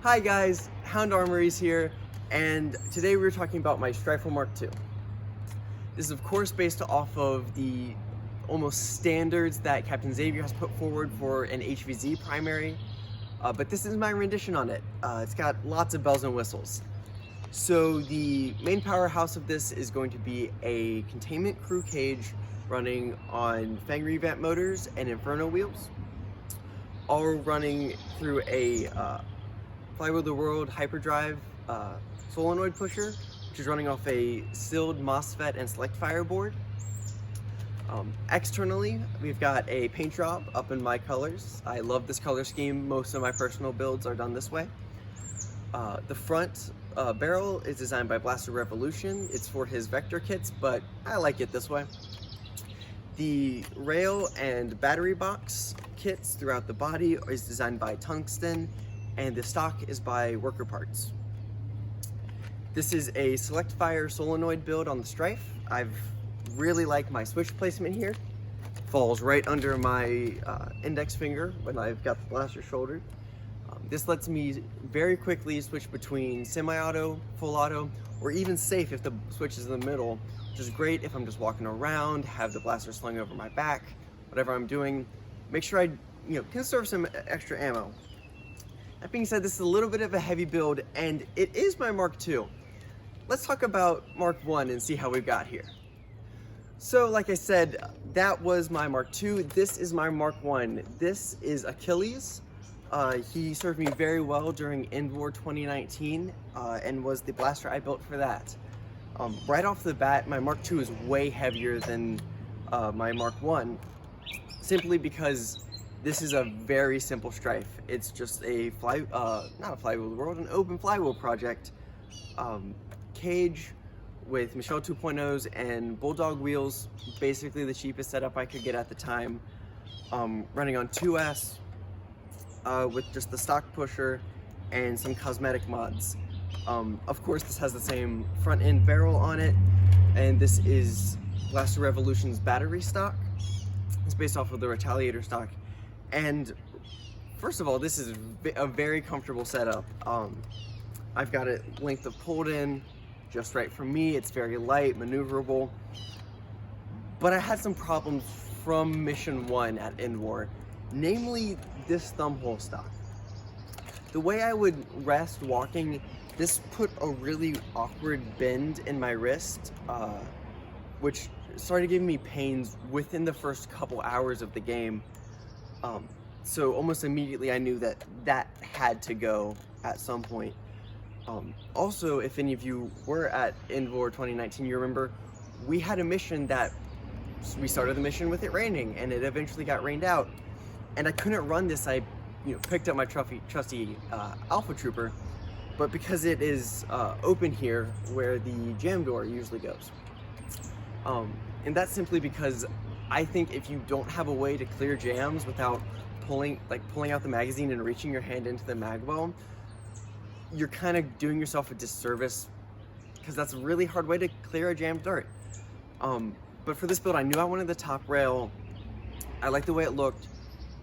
Hi guys, Hound Armories here, and today we're talking about my Stryfle MKII. This is of course based off of the almost standards that Captain Xavier has put forward for an HvZ primary, but this is my rendition on it. It's got lots of bells and whistles. So the main powerhouse of this is going to be a containment crew cage running on Fang revamp motors and Inferno wheels, all running through a Flywheel of the World hyperdrive solenoid pusher, which is running off a sealed MOSFET and select fire board. Externally, we've got a paint job up in my colors. I love this color scheme. Most of my personal builds are done this way. The front barrel is designed by Blaster Revolution. It's for his vector kits, but I like it this way. The rail and battery box kits throughout the body is designed by Tungsten, and the stock is by Worker Parts. This is a select fire solenoid build on the Stryfe. I've really liked my switch placement here. Falls right under my index finger when I've got the blaster shouldered. This lets me very quickly switch between semi-auto, full auto, or even safe if the switch is in the middle, which is great if I'm just walking around, have the blaster slung over my back, whatever I'm doing. Make sure I conserve some extra ammo. That being said, this is a little bit of a heavy build, and it is my Mark II. Let's talk about Mark I and see how we've got here. So, like I said, that was my Mark II. This is my Mark I. This is Achilles. He served me very well during End War 2019 and was the blaster I built for that. Right off the bat, my Mark II is way heavier than my Mark I, simply because this is a very simple Stryfe. It's just a not a Flywheel of the World, an open flywheel project. Cage with Michelle 2.0s and Bulldog wheels, basically the cheapest setup I could get at the time. Running on 2S with just the stock pusher and some cosmetic mods. Of course, this has the same front end barrel on it, and this is Blaster Revolution's battery stock. It's based off of the Retaliator stock. And first of all, this is a very comfortable setup. I've got it length of pulled in, just right for me. It's very light, maneuverable. But I had some problems from Mission 1 at End War, namely this thumbhole stock. The way I would rest walking, this put a really awkward bend in my wrist, which started giving me pains within the first couple hours of the game. So almost immediately I knew that had to go at some point. Also, if any of you were at End War 2019, you remember we had a mission that we started the mission with it raining, and it eventually got rained out. And I couldn't run this. I picked up my trusty Alpha Trooper, but because it is open here where the jam door usually goes. And that's simply because I think if you don't have a way to clear jams without pulling out the magazine and reaching your hand into the mag well, you're kind of doing yourself a disservice, because that's a really hard way to clear a jammed dart. But for this build, I knew I wanted the top rail. I liked the way it looked,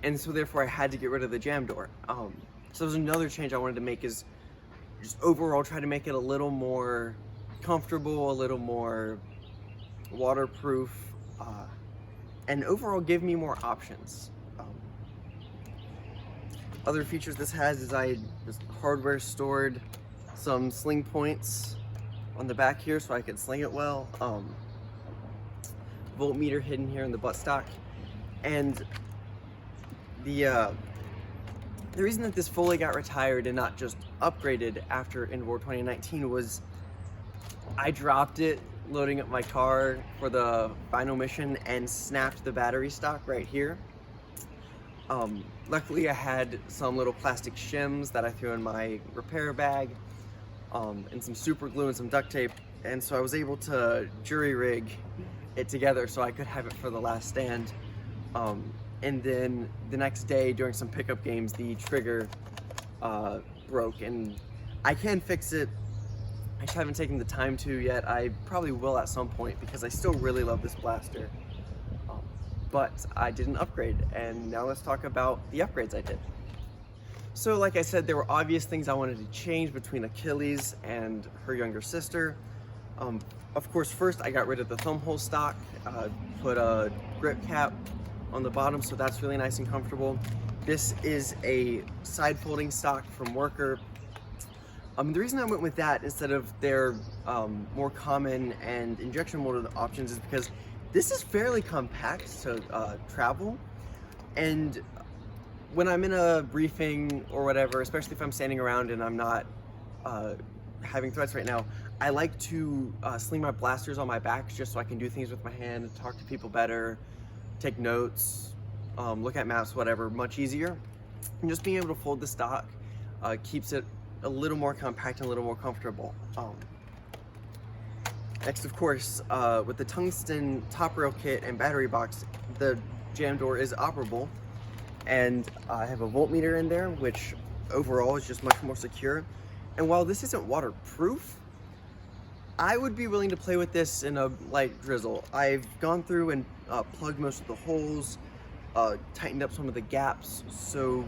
and so therefore I had to get rid of the jam door. So there's another change I wanted to make, is just overall try to make it a little more comfortable, a little more waterproof, and overall give me more options. Other features this has is I just hardware stored some sling points on the back here so I could sling it well. Voltmeter hidden here in the buttstock. And the reason that this fully got retired and not just upgraded after End War 2019 was I dropped it loading up my car for the final mission and snapped the battery stock right here. Luckily I had some little plastic shims that I threw in my repair bag, and some super glue and some duct tape, and so I was able to jury rig it together so I could have it for the last stand. And then the next day during some pickup games, the trigger broke, and I can fix it. I just haven't taken the time to yet. I probably will at some point because I still really love this blaster. But I did an upgrade, and now let's talk about the upgrades I did. So like I said, there were obvious things I wanted to change between Achilles and her younger sister. Of course, first I got rid of the thumb hole stock, put a grip cap on the bottom, so that's really nice and comfortable. This is a side folding stock from Worker. The reason I went with that instead of their more common and injection molded options is because this is fairly compact to travel, and when I'm in a briefing or whatever, especially if I'm standing around and I'm not having threats right now, I like to sling my blasters on my back just so I can do things with my hand, talk to people better, take notes, look at maps, whatever, much easier. And just being able to fold the stock keeps it a little more compact and a little more comfortable. Next, of course, with the tungsten top rail kit and battery box, the jam door is operable, and I have a voltmeter in there, which overall is just much more secure. And while this isn't waterproof, I would be willing to play with this in a light drizzle. I've gone through and plugged most of the holes, tightened up some of the gaps, so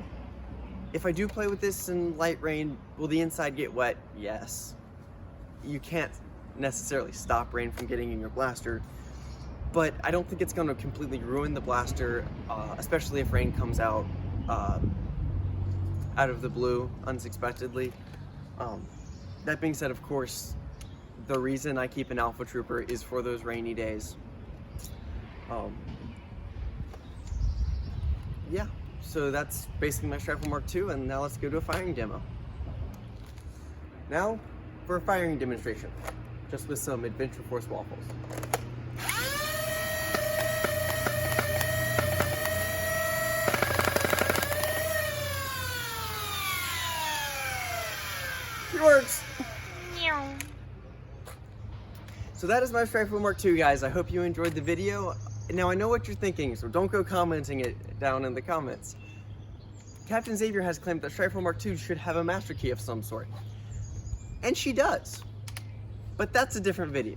if I do play with this in light rain, will the inside get wet? Yes. You can't necessarily stop rain from getting in your blaster, but I don't think it's going to completely ruin the blaster, especially if rain comes out of the blue unexpectedly. That being said, of course, the reason I keep an Alpha Trooper is for those rainy days. Yeah, so that's basically my Stryfle Mark II, and now let's go to a firing demo. Now for a firing demonstration, just with some Adventure Force waffles. It works! So that is my Stryfle Mark II, guys. I hope you enjoyed the video. Now I know what you're thinking, so don't go commenting it down in the comments. Captain Xavier has claimed that Stryfle Mark II should have a master key of some sort. And she does. But that's a different video.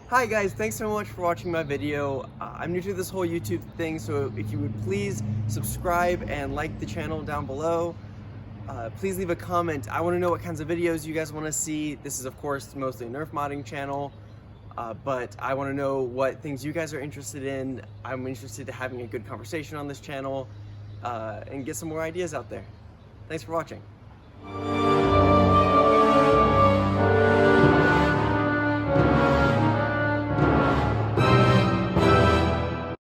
Hi guys, thanks so much for watching my video. I'm new to this whole YouTube thing, so if you would please subscribe and like the channel down below. Please leave a comment. I want to know what kinds of videos you guys want to see. This is of course mostly a Nerf modding channel, but I want to know what things you guys are interested in. I'm interested in having a good conversation on this channel and get some more ideas out there. Thanks for watching.